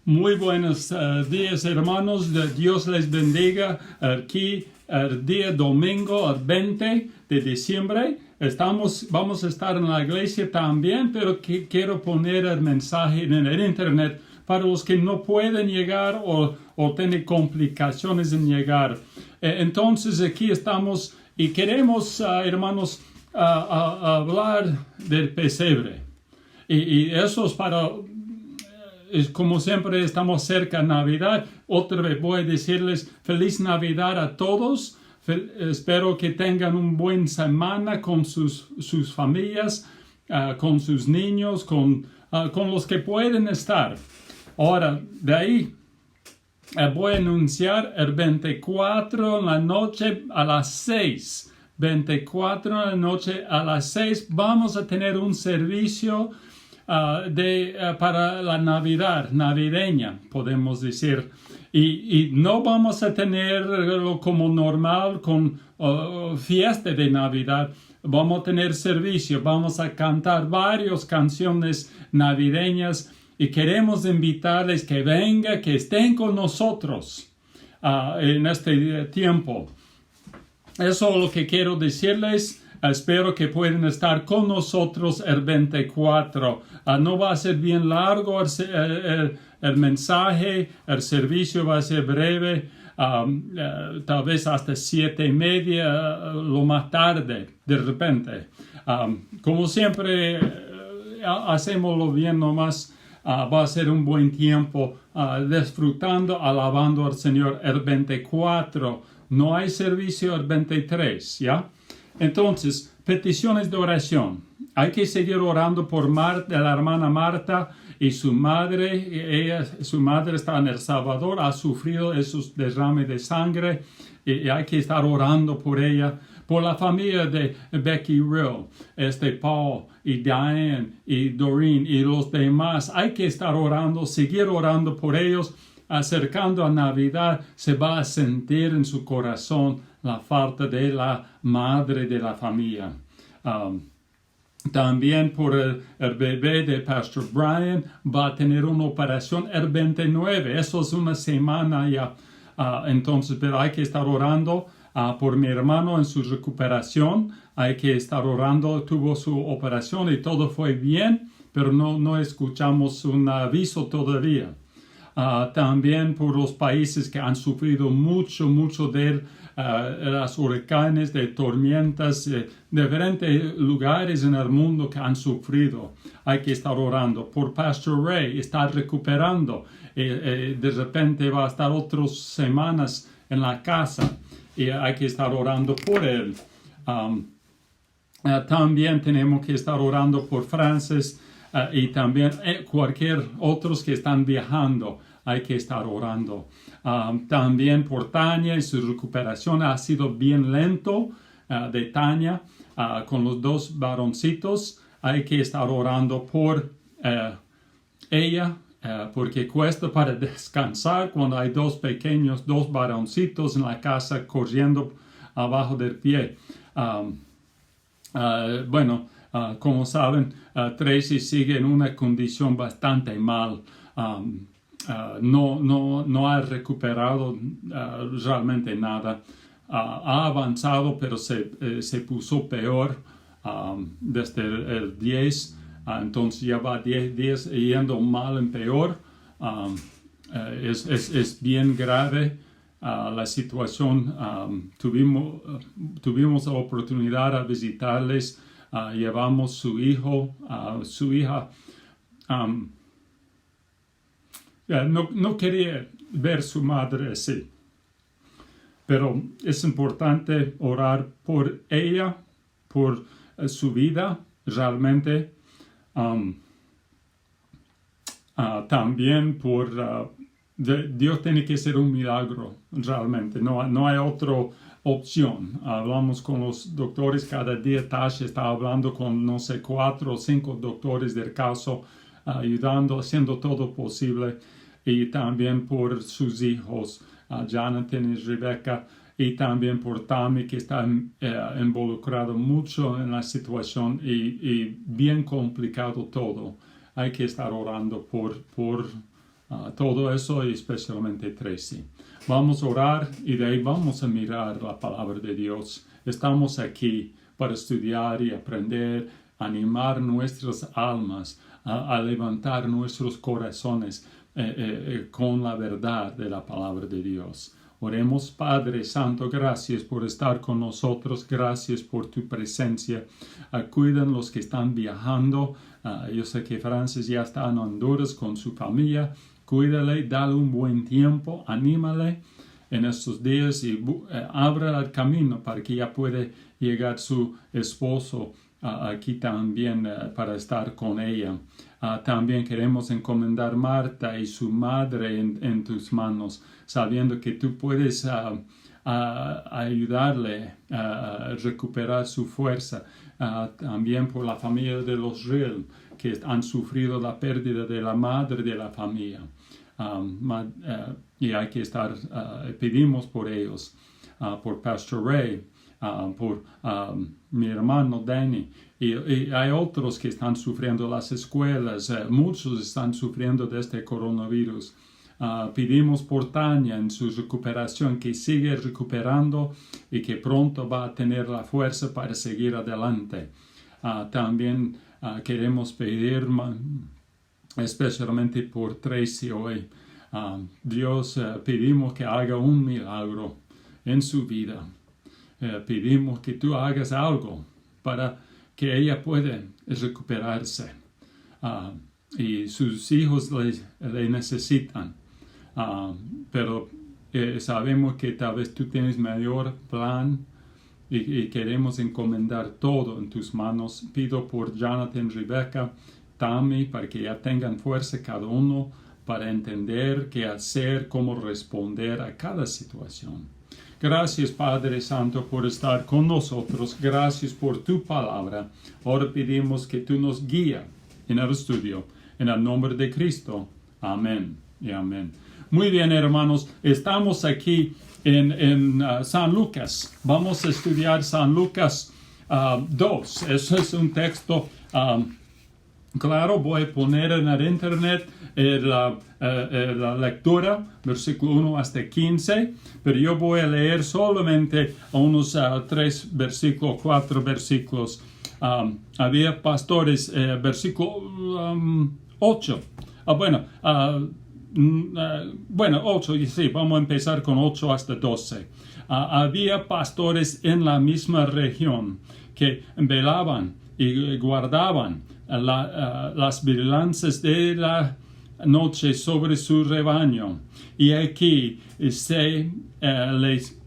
Muy buenos días, hermanos. Dios les bendiga. Aquí, el día domingo, el 20 de diciembre, vamos a estar en la iglesia también, pero quiero poner el mensaje en el internet para los que no pueden llegar o tienen complicaciones en llegar. Entonces, aquí estamos y queremos, hermanos, hablar del pesebre. Y eso es para... Como siempre estamos cerca de Navidad, otra vez voy a decirles feliz Navidad a todos. Espero que tengan una buena semana con sus familias, con sus niños, con los que pueden estar. Ahora, de ahí voy a anunciar el 24 en la noche a las 6. 24 en la noche a las 6 vamos a tener un servicio para la Navidad, navideña, podemos decir. Y no vamos a tenerlo como normal con fiesta de Navidad. Vamos a tener servicio, vamos a cantar varias canciones navideñas y queremos invitarles que vengan, que estén con nosotros en este tiempo. Eso es lo que quiero decirles. Espero que puedan estar con nosotros el 24. No va a ser bien largo el mensaje, el servicio va a ser breve, tal vez hasta 7:30, lo más tarde, de repente. Como siempre, hacemoslo bien nomás. Va a ser un buen tiempo disfrutando, alabando al Señor el 24. No hay servicio el 23, ¿ya? Entonces, peticiones de oración. Hay que seguir orando por Marta, la hermana Marta y su madre. Su madre está en El Salvador, ha sufrido esos derrames de sangre y hay que estar orando por ella. Por la familia de Becky Rill, Paul y Diane y Doreen y los demás. Hay que estar orando, seguir orando por ellos. Acercando a Navidad, se va a sentir en su corazón la falta de la madre de la familia. También por el bebé de Pastor Brian va a tener una operación el 29. Eso es una semana ya. Entonces, pero hay que estar orando por mi hermano en su recuperación. Hay que estar orando. Tuvo su operación y todo fue bien, pero no escuchamos un aviso todavía. También por los países que han sufrido mucho de las huracanes, de tormentas, de diferentes lugares en el mundo que han sufrido. Hay que estar orando. Por Pastor Ray, está recuperando. De repente va a estar otras semanas en la casa y hay que estar orando por él. También tenemos que estar orando por Francis. Y también cualquier otros que están viajando, hay que estar orando. También por Tania y su recuperación ha sido bien lento de Tania con los dos varoncitos. Hay que estar orando por ella porque cuesta para descansar cuando hay dos varoncitos en la casa corriendo abajo del pie. Como saben, Tracy sigue en una condición bastante mal. No ha recuperado realmente nada. Ha avanzado, pero se puso peor desde el 10. Entonces ya va 10 días yendo mal en peor. Es bien grave. La situación. Tuvimos la oportunidad de visitarles. Llevamos su hija. No quería ver su madre así. Pero es importante orar por ella, por su vida, realmente. También por... Dios tiene que hacer un milagro, realmente. No hay otra opción. Hablamos con los doctores cada día. Tasha está hablando con, 4 o 5 doctores del caso, ayudando, haciendo todo posible. Y también por sus hijos, Jonathan y Rebecca. Y también por Tammy, que está involucrado mucho en la situación y bien complicado todo. Hay que estar orando por todo eso y especialmente Tracy. Vamos a orar y de ahí vamos a mirar la palabra de Dios. Estamos aquí para estudiar y aprender, animar nuestras almas, a levantar nuestros corazones con la verdad de la palabra de Dios. Oremos, Padre Santo, gracias por estar con nosotros, gracias por tu presencia. Cuidan los que están viajando. Yo sé que Francis ya está en Honduras con su familia. Cuídale, dale un buen tiempo, anímale en estos días y abra el camino para que ya pueda llegar su esposo aquí también para estar con ella. También queremos encomendar a Marta y su madre en tus manos, sabiendo que tú puedes ayudarle a recuperar su fuerza. También por la familia de los Riel, que han sufrido la pérdida de la madre de la familia. Y hay que estar, pedimos por ellos, por Pastor Ray, por mi hermano Danny, y hay otros que están sufriendo las escuelas, muchos están sufriendo de este coronavirus. Pedimos por Tania en su recuperación, que sigue recuperando y que pronto va a tener la fuerza para seguir adelante. También queremos pedir especialmente por Tracy hoy. Dios, pedimos que haga un milagro en su vida. Pedimos que tú hagas algo para que ella pueda recuperarse. Y sus hijos le necesitan. Pero sabemos que tal vez tú tienes mayor plan y queremos encomendar todo en tus manos. Pido por Jonathan, Rebecca, Tammy, para que ya tengan fuerza cada uno para entender qué hacer, cómo responder a cada situación. Gracias, Padre Santo, por estar con nosotros. Gracias por tu palabra. Ahora pedimos que tú nos guíes en el estudio. En el nombre de Cristo. Amén y amén. Muy bien, hermanos. Estamos aquí en San Lucas. Vamos a estudiar San Lucas 2. Eso es un texto claro. Voy a poner en el internet la lectura, versículo 1 hasta 15, pero yo voy a leer solamente unos 3 versículos, 4 versículos. Había pastores, versículo 8. Bueno, 8, sí, vamos a empezar con 8 hasta 12. Había pastores en la misma región que velaban y guardaban las vigilancias de la noche sobre su rebaño. Y aquí se les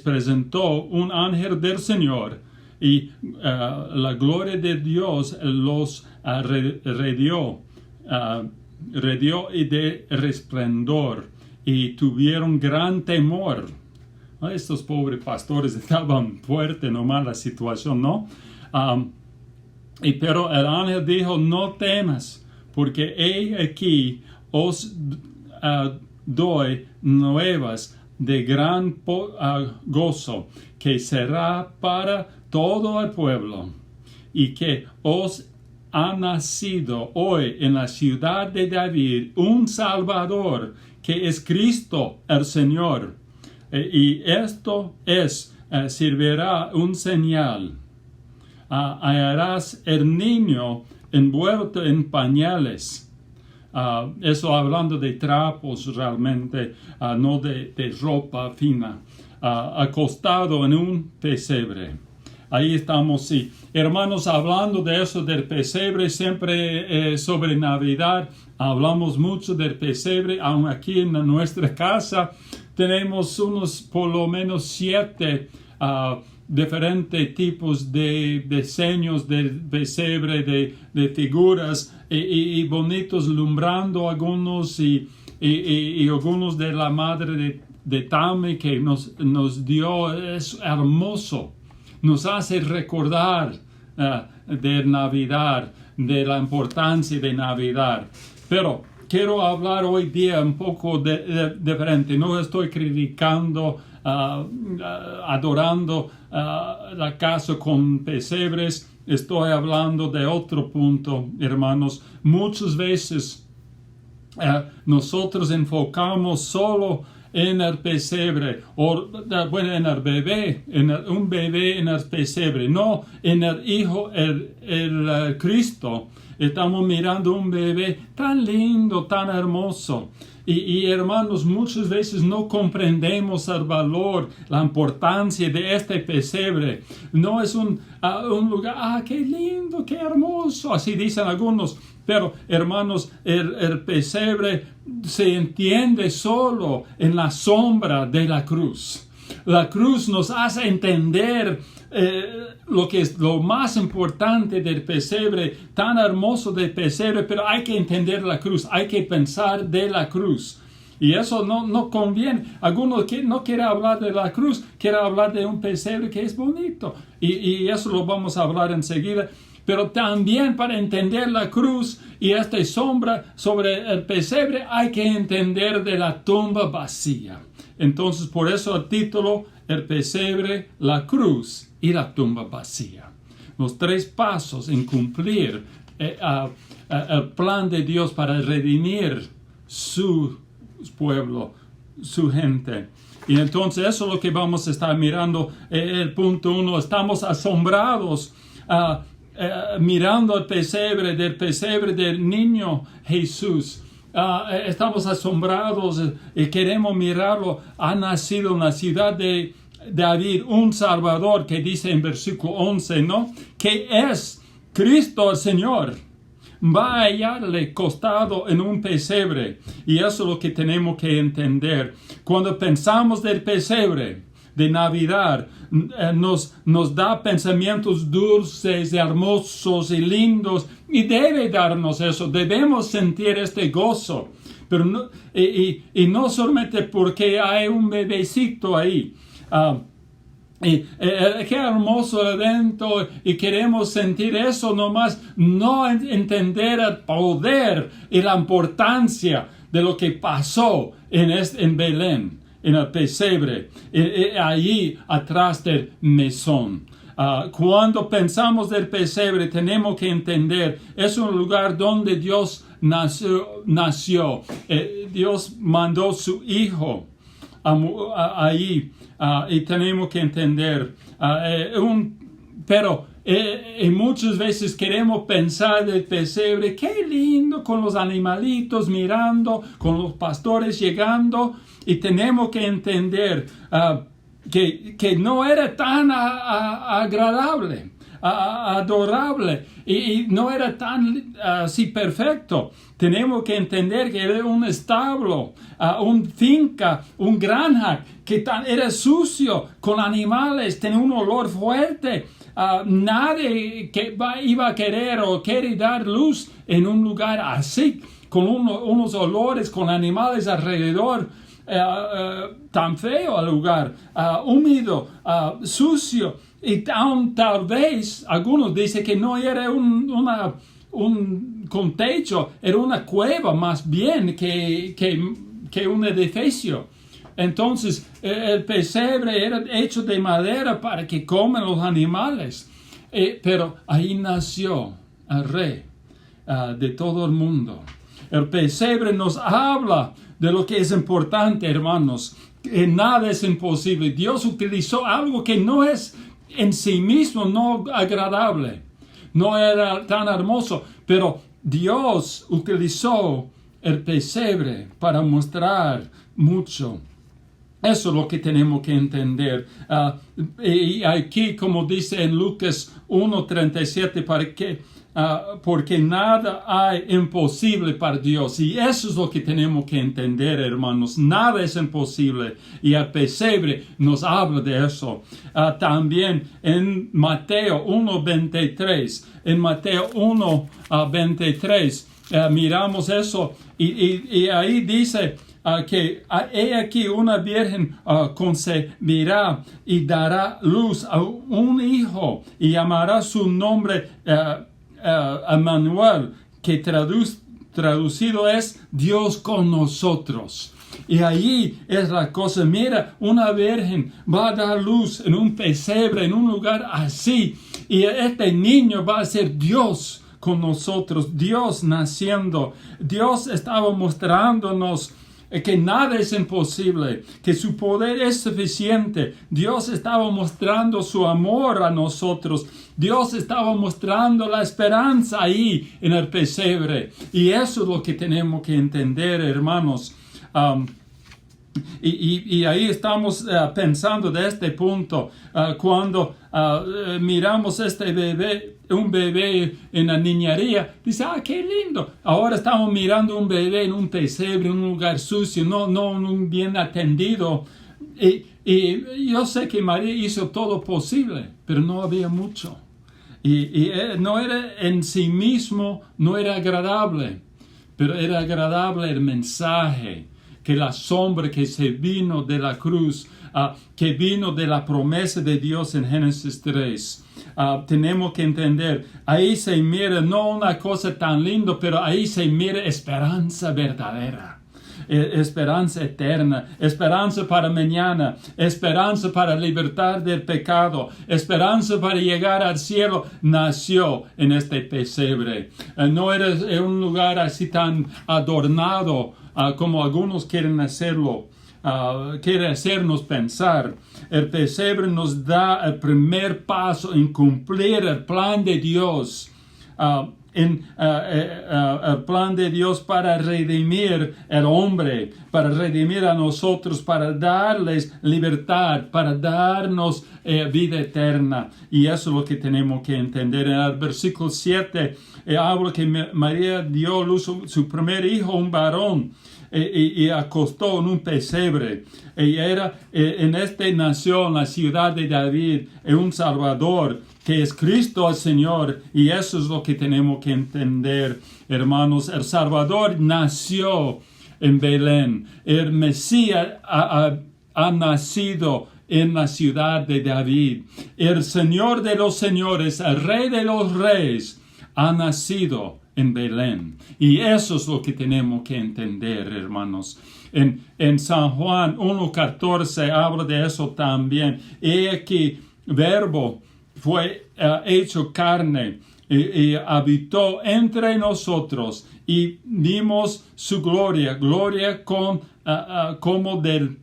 presentó un ángel del Señor, y la gloria de Dios los radió y de resplandor, y tuvieron gran temor. Estos pobres pastores estaban fuertes nomás la situación, ¿no? Pero el ángel dijo: no temas, porque he aquí os doy nuevas de gran gozo, que será para todo el pueblo, y que os ha nacido hoy en la ciudad de David un Salvador, que es Cristo el Señor. Y esto servirá un señal. Hallarás el niño envuelto en pañales. Eso hablando de trapos realmente, no de ropa fina. Acostado en un pesebre. Ahí estamos, sí. Hermanos, hablando de eso del pesebre, siempre sobre Navidad, hablamos mucho del pesebre. Aún aquí en nuestra casa tenemos por lo menos 7 diferentes tipos de diseños del pesebre, de figuras, y bonitos, lumbrando algunos, y algunos de la madre de Tammy que nos dio. Es hermoso. Nos hace recordar de Navidad, de la importancia de Navidad. Pero quiero hablar hoy día un poco diferente. No estoy criticando, adorando la casa con pesebres. Estoy hablando de otro punto, hermanos. Muchas veces nosotros enfocamos solo en el pesebre, o bueno, en el bebé, un bebé en el pesebre, no en el Hijo, el Cristo. Estamos mirando un bebé tan lindo, tan hermoso. Y hermanos, muchas veces no comprendemos el valor, la importancia de este pesebre. No es un lugar, qué lindo, qué hermoso, así dicen algunos. Pero, hermanos, el pesebre se entiende solo en la sombra de la cruz. La cruz nos hace entender lo que es lo más importante del pesebre, tan hermoso del pesebre, pero hay que entender la cruz, hay que pensar de la cruz. Y eso no conviene. Algunos no quieren hablar de la cruz, quieren hablar de un pesebre que es bonito. Y eso lo vamos a hablar enseguida. Pero también para entender la cruz y esta sombra sobre el pesebre hay que entender de la tumba vacía. Entonces, por eso el título, el pesebre, la cruz y la tumba vacía. Los 3 pasos en cumplir el plan de Dios para redimir su pueblo, su gente. Y entonces eso es lo que vamos a estar mirando. El punto 1, estamos asombrados mirando el pesebre del niño Jesús. Estamos asombrados y queremos mirarlo. Ha nacido en la ciudad de David un Salvador, que dice en versículo 11, ¿no? Que es Cristo el Señor. Va a hallarle costado en un pesebre. Y eso es lo que tenemos que entender. Cuando pensamos del pesebre de Navidad, nos da pensamientos dulces, hermosos y lindos, y debe darnos eso. Debemos sentir este gozo, pero no solamente porque hay un bebecito ahí. Qué hermoso evento, y queremos sentir eso nomás, no entender el poder y la importancia de lo que pasó en Belén, en el pesebre, allí atrás del mesón. Cuando pensamos del pesebre, tenemos que entender, es un lugar donde Dios nació. Dios mandó su Hijo ahí, y tenemos que entender. Pero muchas veces queremos pensar del pesebre, qué lindo, con los animalitos mirando, con los pastores llegando, y tenemos que entender que no era tan agradable, adorable, y no era tan así perfecto. Tenemos que entender que era un establo, un finca, un granja que era sucio, con animales, tenía un olor fuerte. Nadie iba a querer o quiere dar luz en un lugar así, con unos olores, con animales alrededor. Tan feo el lugar, húmedo, sucio, y tal vez algunos dicen que no era un con techo, era una cueva más bien que un edificio. Entonces el pesebre era hecho de madera para que comen los animales, pero ahí nació el rey de todo el mundo. El pesebre nos habla de lo que es importante, hermanos, que nada es imposible. Dios utilizó algo que no es en sí mismo no agradable, no era tan hermoso, pero Dios utilizó el pesebre para mostrar mucho. Eso es lo que tenemos que entender. Y aquí, como dice en Lucas 1:37, porque nada hay imposible para Dios. Y eso es lo que tenemos que entender, hermanos. Nada es imposible. Y el pesebre nos habla de eso. También en Mateo 1:23. En Mateo 1:23 miramos eso. Y ahí dice que he aquí una virgen concebirá y dará luz a un hijo, y llamará su nombre Emmanuel, que traducido es Dios con nosotros. Y allí es la cosa. Mira, una virgen va a dar luz en un pesebre, en un lugar así, y este niño va a ser Dios con nosotros, Dios naciendo. Dios estaba mostrándonos que nada es imposible, que su poder es suficiente. Dios estaba mostrando su amor a nosotros. Dios estaba mostrando la esperanza ahí en el pesebre. Y eso es lo que tenemos que entender, hermanos. Y ahí estamos pensando de este punto, cuando miramos este bebé, un bebé en la niñería, dice, qué lindo. Ahora estamos mirando un bebé en un pesebre, en un lugar sucio, no un bien atendido. Y yo sé que María hizo todo posible, pero no había mucho. Y no era en sí mismo, no era agradable, pero era agradable el mensaje, que la sombra que se vino de la cruz, que vino de la promesa de Dios en Génesis 3. Tenemos que entender, ahí se mira no una cosa tan linda, pero ahí se mira esperanza verdadera. Esperanza eterna, esperanza para mañana, esperanza para libertad del pecado, esperanza para llegar al cielo, nació en este pesebre. No era un lugar así tan adornado como algunos quieren hacerlo, quiere hacernos pensar. El pesebre nos da el primer paso en cumplir el plan de Dios, el plan de Dios para redimir al hombre, para redimir a nosotros, para darles libertad, para darnos vida eterna. Y eso es lo que tenemos que entender. En el versículo 7 habla que María dio a luz su primer hijo, un varón, y acostó en un pesebre. Y era en esta nación, la ciudad de David, un Salvador, que es Cristo el Señor. Y eso es lo que tenemos que entender, hermanos. El Salvador nació en Belén. El Mesías ha nacido en la ciudad de David. El Señor de los señores, el Rey de los reyes, ha nacido en Belén. Y eso es lo que tenemos que entender, hermanos. En San Juan 1:14 habla de eso también. He aquí, Verbo fue hecho carne y habitó entre nosotros, y vimos su gloria como del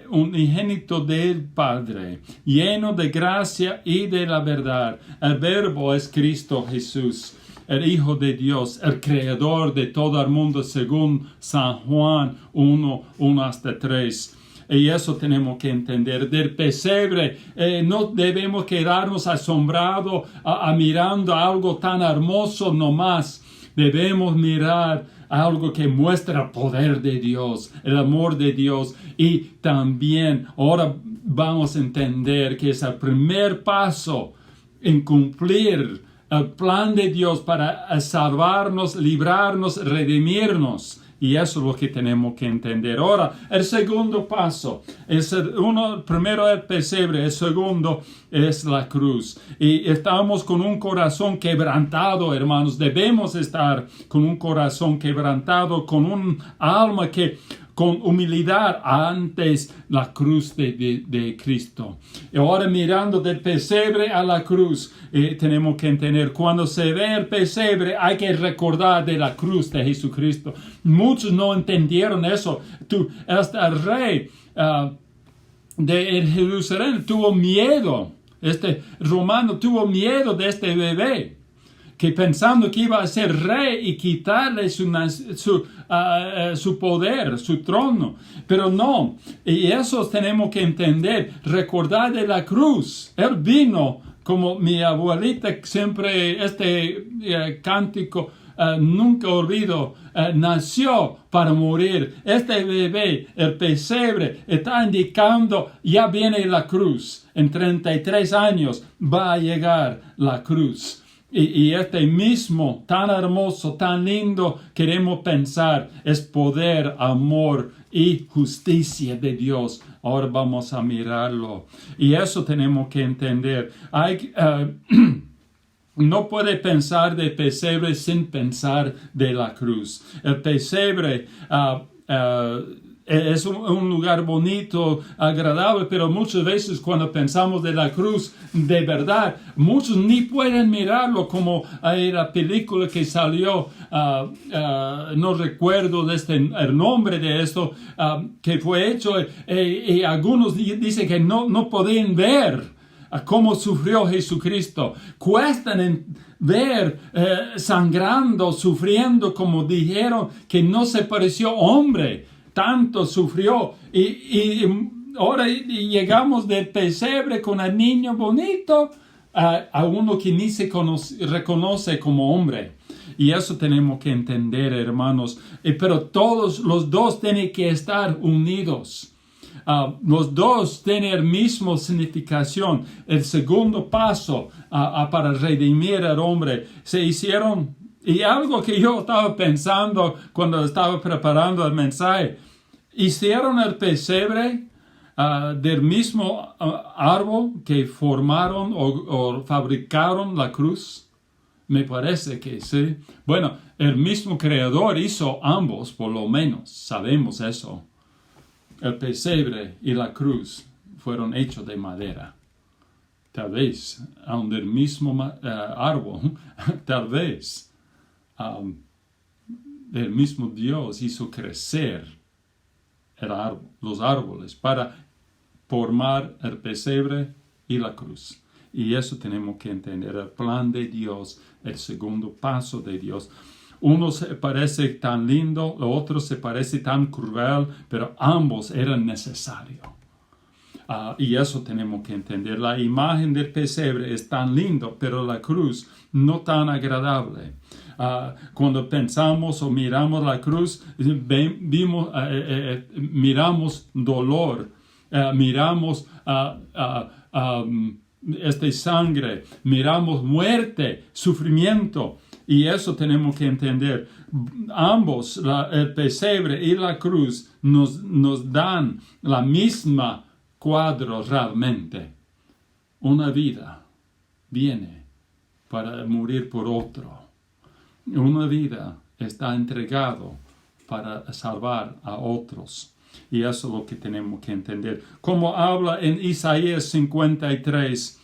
unigénito del Padre, lleno de gracia y de la verdad. El Verbo es Cristo Jesús, el Hijo de Dios, el Creador de todo el mundo, según San Juan 1:1-3. Y eso tenemos que entender. Del pesebre no debemos quedarnos asombrados mirando algo tan hermoso nomás. Debemos mirar algo que muestra el poder de Dios, el amor de Dios. Y también ahora vamos a entender que es el primer paso en cumplir el plan de Dios para salvarnos, librarnos, redimirnos. Y eso es lo que tenemos que entender. Ahora, el segundo paso. El primero es el pesebre, el segundo es la cruz. Y estamos con un corazón quebrantado, hermanos. Debemos estar con un corazón quebrantado, con un alma con humildad antes la cruz de Cristo. Y ahora mirando del pesebre a la cruz, tenemos que entender, cuando se ve el pesebre hay que recordar de la cruz de Jesucristo. Muchos no entendieron eso. Hasta el rey de Jerusalén tuvo miedo. Este romano tuvo miedo de este bebé, que pensando que iba a ser rey y quitarle su poder, su trono. Pero no, y eso tenemos que entender, recordar de la cruz. Él vino, como mi abuelita siempre, cántico, nunca olvido, nació para morir. Este bebé, el pesebre, está indicando, ya viene la cruz. En 33 años va a llegar la cruz. Y este mismo, tan hermoso, tan lindo, queremos pensar, es poder, amor y justicia de Dios. Ahora vamos a mirarlo. Y eso tenemos que entender. No puede pensar de pesebre sin pensar de la cruz. El pesebre es un lugar bonito, agradable, pero muchas veces cuando pensamos de la cruz, de verdad, muchos ni pueden mirarlo como la película que salió, no recuerdo el nombre de esto, que fue hecho, y algunos dicen que no pueden ver cómo sufrió Jesucristo. Cuestan ver sangrando, sufriendo, como dijeron, que no se pareció hombre. Tanto sufrió. Y ahora llegamos del pesebre con el niño bonito a uno que ni se reconoce como hombre. Y eso tenemos que entender, hermanos. Pero todos los dos tienen que estar unidos. Los dos tienen el mismo significación. El segundo paso para redimir al hombre se hicieron. Y algo que yo estaba pensando cuando estaba preparando el mensaje, hicieron el pesebre del mismo árbol que formaron o fabricaron la cruz. Me parece que sí. Bueno, el mismo creador hizo ambos, por lo menos, sabemos eso. El pesebre y la cruz fueron hechos de madera. Tal vez, aun del mismo árbol, tal vez el mismo Dios hizo crecer los árboles para formar el pesebre y la cruz. Y eso tenemos que entender, el plan de Dios, el segundo paso de Dios. Uno se parece tan lindo, el otro se parece tan cruel, pero ambos eran necesarios. Y eso tenemos que entender. La imagen del pesebre es tan lindo, pero la cruz no tan agradable. Cuando pensamos o miramos la cruz, miramos dolor, miramos sangre, miramos muerte, sufrimiento. Y eso tenemos que entender. Ambos, el pesebre y la cruz, nos dan la misma cuadro realmente. Una vida viene para morir por otro. Una vida está entregado para salvar a otros. Y eso es lo que tenemos que entender. Como habla en Isaías 53,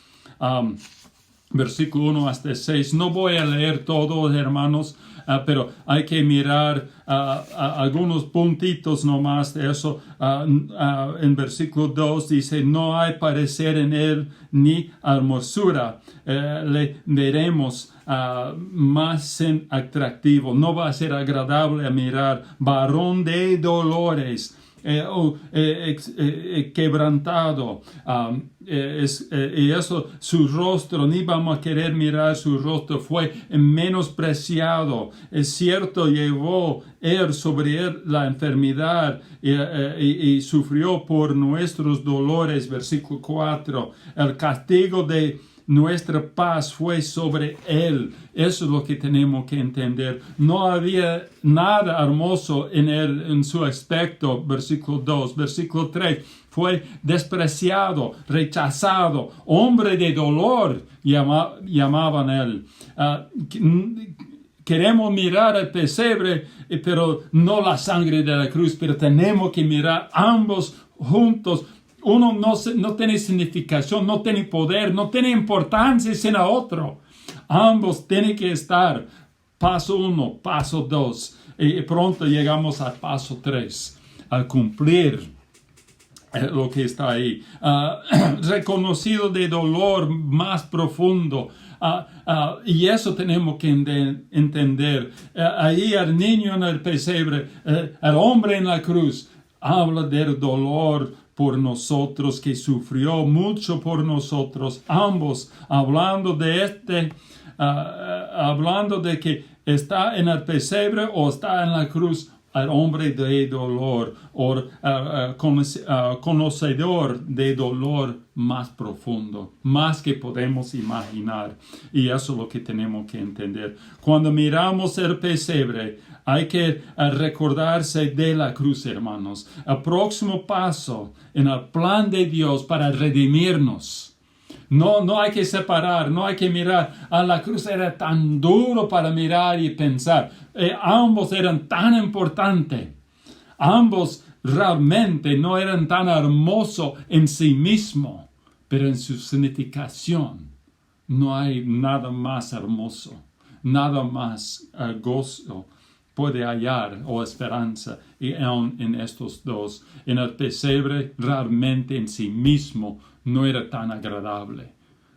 versículo 1 hasta 6. No voy a leer todo, hermanos, pero hay que mirar algunos puntitos nomás de eso. En versículo 2 dice, no hay parecer en él ni hermosura. Le veremos más atractivo. No va a ser agradable a mirar. Varón de dolores. Quebrantado, y eso, su rostro, ni vamos a querer mirar su rostro, fue menospreciado. Es cierto, llevó él sobre él la enfermedad y sufrió por nuestros dolores. Versículo 4, el castigo de nuestra paz fue sobre él. Eso es lo que tenemos que entender. No había nada hermoso en él, en su aspecto. Versículo 2. Versículo 3. Fue despreciado, rechazado, hombre de dolor, llamaban él. Queremos mirar el pesebre, pero no la sangre de la cruz, pero tenemos que mirar ambos juntos. Uno no tiene significación, no tiene poder, no tiene importancia sin el otro. Ambos tienen que estar. Paso 1, paso 2. Y pronto llegamos al paso 3. Al cumplir lo que está ahí. Reconocido de dolor más profundo. Y eso tenemos que entender. Ahí el niño en el pesebre, el hombre en la cruz, habla del dolor por nosotros, que sufrió mucho por nosotros, ambos hablando de hablando de que está en el pesebre o está en la cruz, al hombre de dolor, o conocedor de dolor más profundo, más que podemos imaginar. Y eso es lo que tenemos que entender. Cuando miramos el pesebre, hay que recordarse de la cruz, hermanos. El próximo paso en el plan de Dios para redimirnos. No hay que separar, no hay que mirar. La cruz era tan duro para mirar y pensar. Ambos eran tan importantes. Ambos realmente no eran tan hermosos en sí mismo, pero en su significación no hay nada más hermoso, nada más gozo puede hallar o esperanza y aún en estos dos. En el pesebre realmente en sí mismo no era tan agradable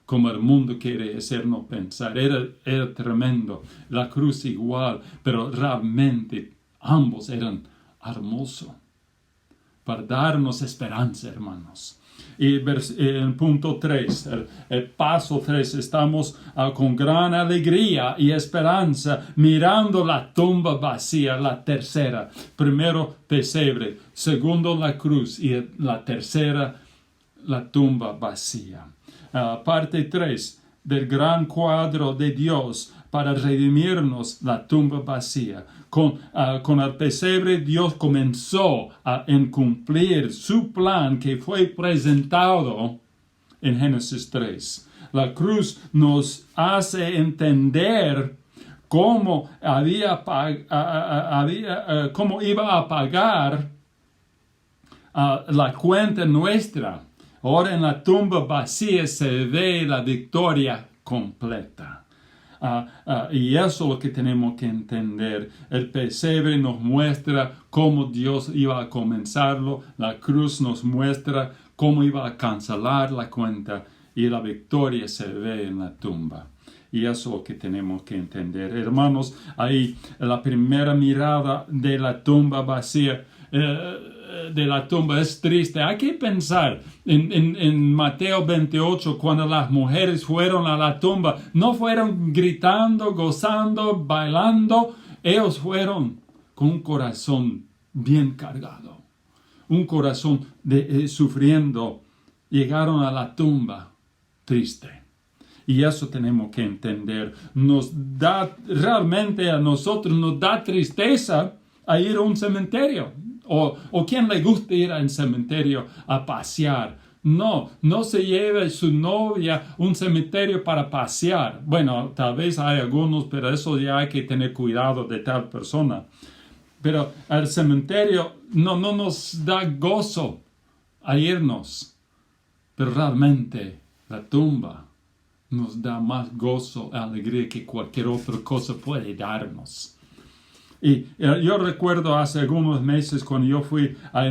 como el mundo quiere hacernos pensar. Era tremendo. La cruz igual, pero realmente ambos eran hermosos para darnos esperanza, hermanos. Y en punto 3, el paso 3, estamos con gran alegría y esperanza mirando la tumba vacía, la tercera. Primero, pesebre. Segundo, la cruz. Y la tercera, la tumba vacía. Parte 3 del gran cuadro de Dios para redimirnos, la tumba vacía. Con el pesebre Dios comenzó a cumplir su plan que fue presentado en Génesis 3. La cruz nos hace entender cómo cómo iba a pagar la cuenta nuestra. Ahora en la tumba vacía se ve la victoria completa. Y eso es lo que tenemos que entender. El pesebre nos muestra cómo Dios iba a comenzarlo. La cruz nos muestra cómo iba a cancelar la cuenta. Y la victoria se ve en la tumba. Y eso es lo que tenemos que entender. Hermanos, ahí la primera mirada de la tumba vacía es triste. Hay que pensar en Mateo 28, cuando las mujeres fueron a la tumba, no fueron gritando, gozando, bailando. Ellos fueron con un corazón bien cargado, un corazón sufriendo. Llegaron a la tumba triste. Y eso tenemos que entender. Realmente a nosotros nos da tristeza a ir a un cementerio. O quien le gusta ir al cementerio a pasear. No se lleve su novia a un cementerio para pasear. Bueno, tal vez hay algunos, pero eso ya hay que tener cuidado de tal persona. Pero al cementerio no nos da gozo a irnos. Pero realmente la tumba nos da más gozo y alegría que cualquier otra cosa puede darnos. Y yo recuerdo hace algunos meses cuando yo fui a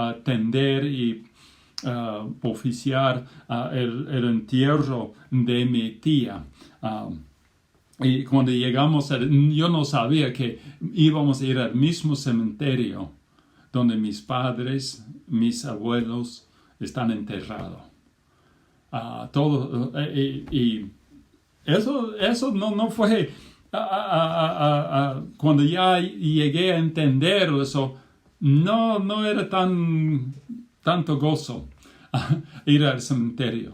atender y oficiar el entierro de mi tía. Y cuando llegamos, yo no sabía que íbamos a ir al mismo cementerio donde mis padres, mis abuelos están enterrados. Y eso no fue... cuando ya llegué a entender eso, no era tanto gozo ir al cementerio.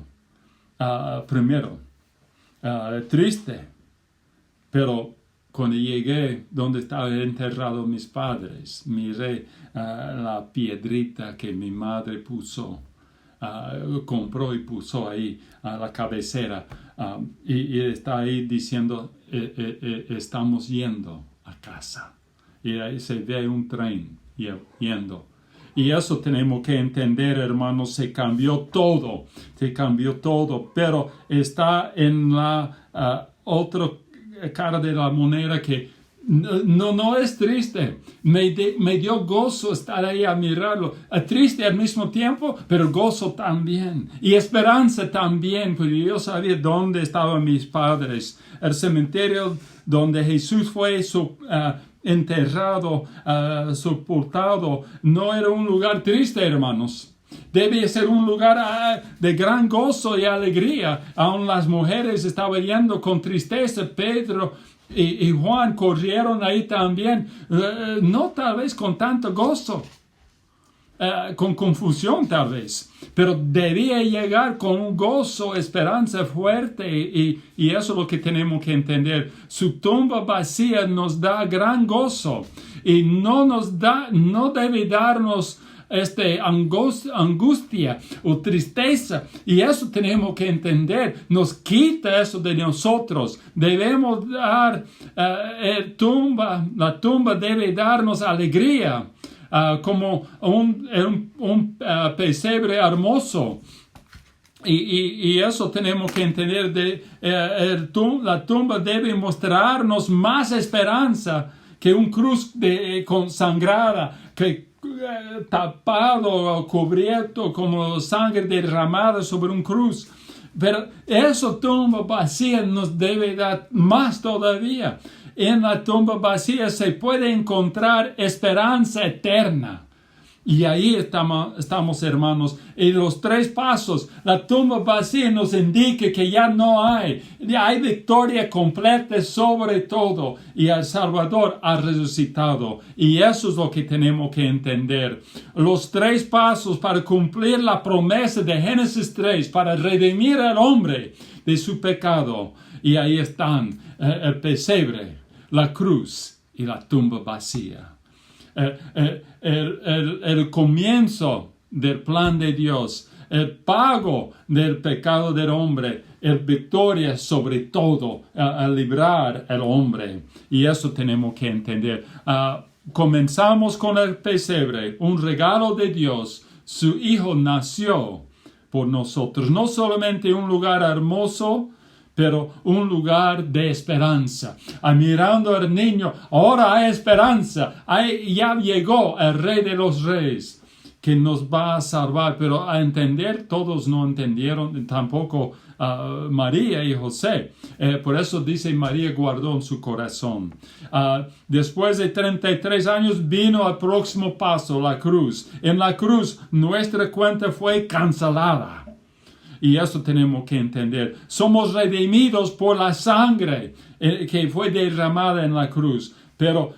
Primero, triste, pero cuando llegué donde estaban enterrados mis padres, miré la piedrita que mi madre compró y puso ahí a la cabecera, y está ahí diciendo estamos yendo a casa, y ahí se ve un tren yendo. Y eso tenemos que entender, hermanos. Se cambió todo, pero está en la otra cara de la moneda que no es triste. Me dio gozo estar ahí a mirarlo. Triste al mismo tiempo, pero gozo también. Y esperanza también, porque yo sabía dónde estaban mis padres. El cementerio donde Jesús fue enterrado, sepultado, no era un lugar triste, hermanos. Debe ser un lugar de gran gozo y alegría. Aún las mujeres estaban yendo con tristeza. Pedro y Juan corrieron ahí también, no tal vez con tanto gozo, con confusión tal vez, pero debía llegar con un gozo, esperanza fuerte, y eso es lo que tenemos que entender. Su tumba vacía nos da gran gozo, y no debe darnos angustia o tristeza, y eso tenemos que entender. Nos quita eso de nosotros. Debemos dar la tumba debe darnos alegría, como un pesebre hermoso. Y eso tenemos que entender. La tumba debe mostrarnos más esperanza que un cruz consagrada, tapado, cubierto como sangre derramada sobre un cruz. Pero esa tumba vacía nos debe dar más todavía. En la tumba vacía se puede encontrar esperanza eterna. Y ahí estamos, hermanos. Y los 3 pasos, la tumba vacía nos indica que ya no hay victoria completa sobre todo. Y el Salvador ha resucitado. Y eso es lo que tenemos que entender. Los 3 pasos para cumplir la promesa de Génesis 3, para redimir al hombre de su pecado. Y ahí están el pesebre, la cruz y la tumba vacía. El comienzo del plan de Dios, el pago del pecado del hombre, la victoria sobre todo, a librar al hombre. Y eso tenemos que entender. Comenzamos con el pesebre, un regalo de Dios. Su Hijo nació por nosotros. No solamente un lugar hermoso, pero un lugar de esperanza. Mirando al niño, ahora hay esperanza. Ya llegó el Rey de los Reyes que nos va a salvar. Pero a entender, todos no entendieron, tampoco María y José. Por eso dice, María guardó en su corazón. Después de 33 años vino el próximo paso, la cruz. En la cruz nuestra cuenta fue cancelada. Y eso tenemos que entender. Somos redimidos por la sangre que fue derramada en la cruz. Pero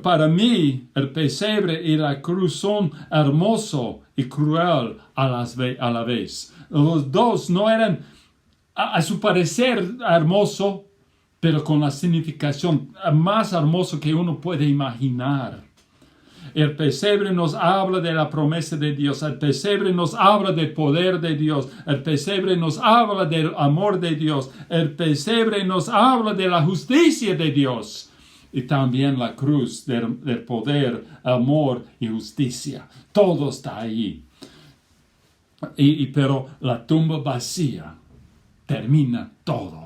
para mí, el pesebre y la cruz son hermosos y cruel a la vez. Los dos no eran, a su parecer, hermosos, pero con la significación más hermosa que uno puede imaginar. El pesebre nos habla de la promesa de Dios. El pesebre nos habla del poder de Dios. El pesebre nos habla del amor de Dios. El pesebre nos habla de la justicia de Dios. Y también la cruz del poder, amor y justicia. Todo está ahí. Pero la tumba vacía termina todo.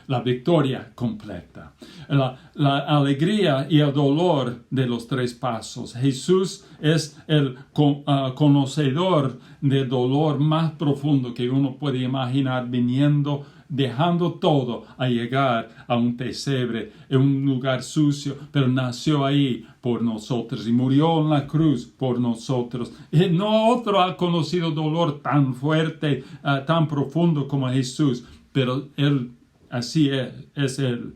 La victoria completa. La alegría y el dolor de los 3 pasos. Jesús es el conocedor del dolor más profundo que uno puede imaginar, viniendo, dejando todo a llegar a un pesebre, en un lugar sucio, pero nació ahí por nosotros y murió en la cruz por nosotros. Y no otro ha conocido dolor tan fuerte, tan profundo como Jesús, pero Él así es Él.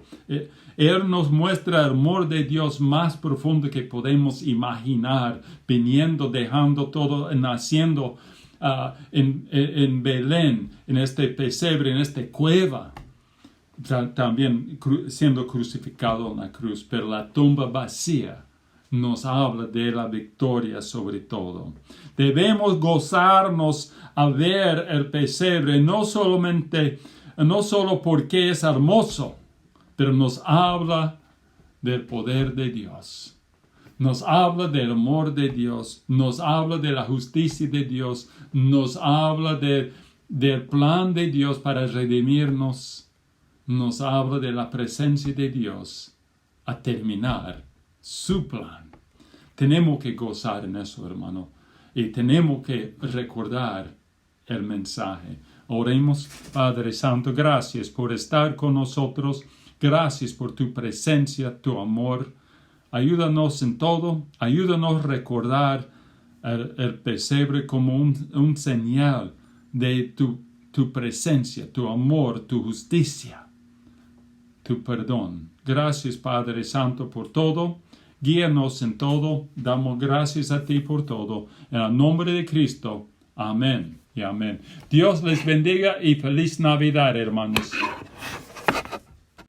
Él nos muestra el amor de Dios más profundo que podemos imaginar, viniendo, dejando todo, naciendo en Belén, en este pesebre, en esta cueva, también siendo crucificado en la cruz. Pero la tumba vacía nos habla de la victoria sobre todo. Debemos gozarnos a ver el pesebre, no solo porque es hermoso, pero nos habla del poder de Dios. Nos habla del amor de Dios. Nos habla de la justicia de Dios. Nos habla del plan de Dios para redimirnos. Nos habla de la presencia de Dios a terminar su plan. Tenemos que gozar en eso, hermano. Y tenemos que recordar el mensaje. Oremos. Padre Santo, gracias por estar con nosotros. Gracias por tu presencia, tu amor. Ayúdanos en todo. Ayúdanos a recordar el pesebre como un señal de tu presencia, tu amor, tu justicia, tu perdón. Gracias, Padre Santo, por todo. Guíanos en todo. Damos gracias a ti por todo. En el nombre de Cristo. Amén y amén. Dios les bendiga y feliz Navidad, hermanos.